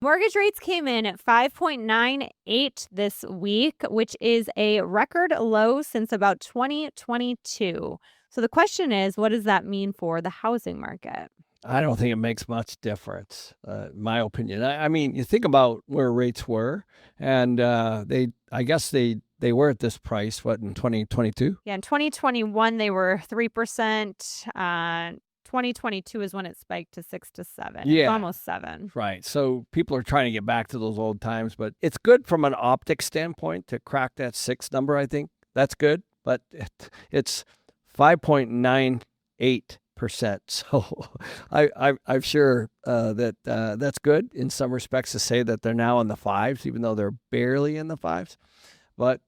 Mortgage rates came in at 5.98 this week, which is a record low since about 2022. So the question is, what does that mean for the housing market? I don't think it makes much difference, my opinion. I mean, you think about where rates were, and I guess they were at this price, what, in 2022? Yeah, in 2021 they were 3%. 2022 is when it spiked to 6 to 7. It's Yeah, almost 7. right. So people are trying to get back to those old times, but it's good from an optic standpoint to crack that 6 number, I think. That's good, but it's 5.98%. So I'm sure that that's good in some respects to say that they're now in the fives, even though they're barely in the fives. But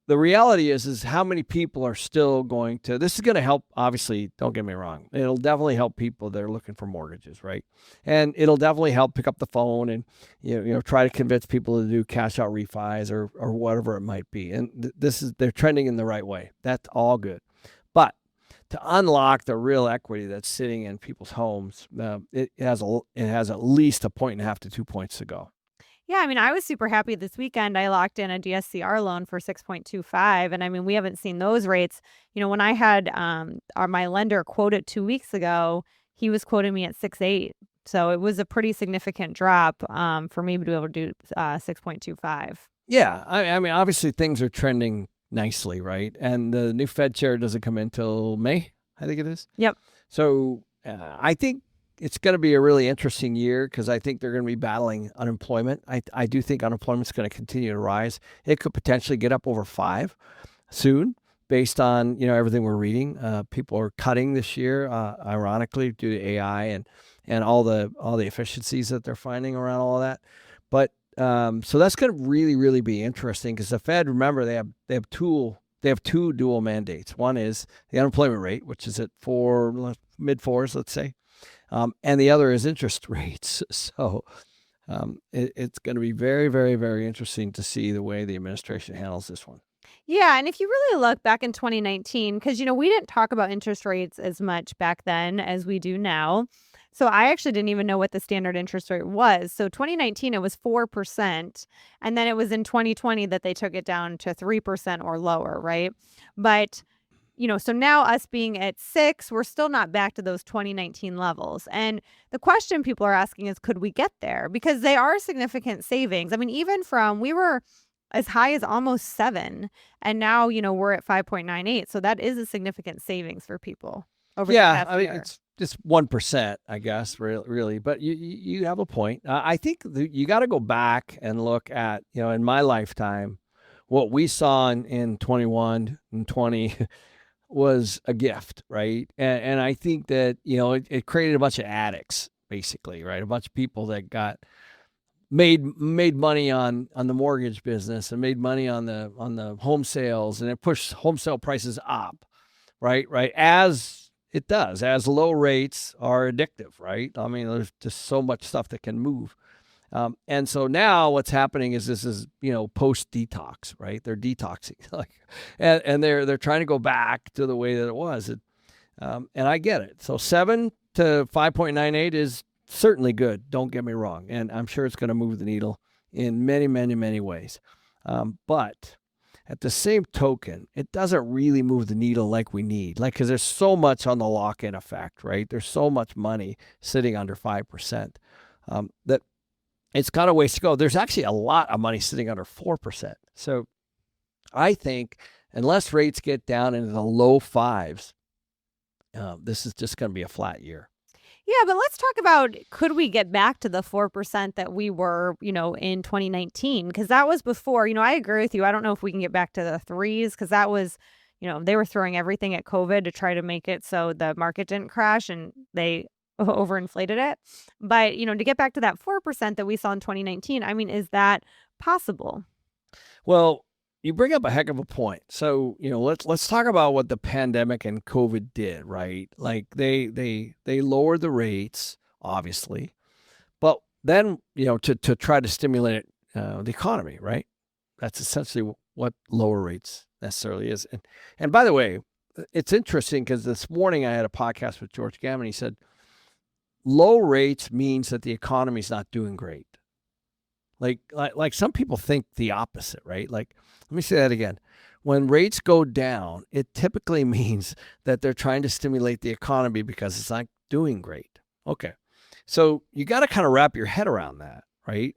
the reality is how many people are still going to. This is going to help. Obviously, don't get me wrong. It'll definitely help people that are looking for mortgages, right? And it'll definitely help pick up the phone and try to convince people to do cash out refis or whatever it might be. And they're trending in the right way. That's all good. But to unlock the real equity that's sitting in people's homes, it has at least 1.5 to 2 points to go. Yeah, I mean, I was super happy this weekend. I locked in a DSCR loan for 6.25, and I mean, we haven't seen those rates. When I had my lender quote it 2 weeks ago, he was quoting me at 6.8. So it was a pretty significant drop for me to be able to do 6.25. Yeah, I mean, obviously things are trending nicely, right? And the new Fed chair doesn't come in till May, I think it is. Yep. So I think it's going to be a really interesting year because I think they're going to be battling unemployment. I do think unemployment's going to continue to rise. It could potentially get up over 5 soon based on, everything we're reading. People are cutting this year, ironically, due to AI and all the efficiencies that they're finding around all of that. But so that's going to really, really be interesting because the Fed, remember, they have two dual mandates. One is the unemployment rate, which is at mid fours, let's say. And the other is interest rates. So it's going to be very, very, very interesting to see the way the administration handles this one. Yeah, and if you really look back in 2019, because we didn't talk about interest rates as much back then as we do now. So I actually didn't even know what the standard interest rate was. So 2019 it was 4%, and then it was in 2020 that they took it down to 3% or lower, right? But so now us being at 6, we're still not back to those 2019 levels. And the question people are asking is, could we get there? Because they are significant savings. I mean, even we were as high as almost 7, and now, we're at 5.98. So that is a significant savings for people over the past I mean, year. it's just 1%, I guess, really. But you have a point. I think you got to go back and look at, in my lifetime, what we saw in 21 and 20 was a gift, right? And I think that, it created a bunch of addicts, basically, right? A bunch of people that got made money on the mortgage business and made money on the home sales, and it pushed home sale prices up, right? As it does, as low rates are addictive, right? I mean, there's just so much stuff that can move. And so now what's happening is this is, post detox, right? They're detoxing, and they're trying to go back to the way that it was. And I get it. So 7 to 5.98 is certainly good. Don't get me wrong. And I'm sure it's going to move the needle in many, many, many ways. But at the same token, it doesn't really move the needle like we need, because there's so much on the lock-in effect, right? There's so much money sitting under 5% that it's got a ways to go. There's actually a lot of money sitting under 4%. So I think unless rates get down into the low 5s, this is just going to be a flat year. Yeah, but let's talk about, could we get back to the 4% that we were, in 2019? Because that was before, I agree with you. I don't know if we can get back to the 3s, because that was, they were throwing everything at COVID to try to make it so the market didn't crash, and they overinflated it. But, to get back to that 4% that we saw in 2019, I mean, is that possible? Well, you bring up a heck of a point. So, let's talk about what the pandemic and COVID did, right? Like they lowered the rates, obviously, but then, to try to stimulate the economy, right? That's essentially what lower rates necessarily is. And by the way, it's interesting because this morning I had a podcast with George Gammon. He said, low rates means that the economy's not doing great. Like some people think the opposite, right? Like, let me say that again. When rates go down, it typically means that they're trying to stimulate the economy because it's not doing great. Okay. So you got to kind of wrap your head around that, right?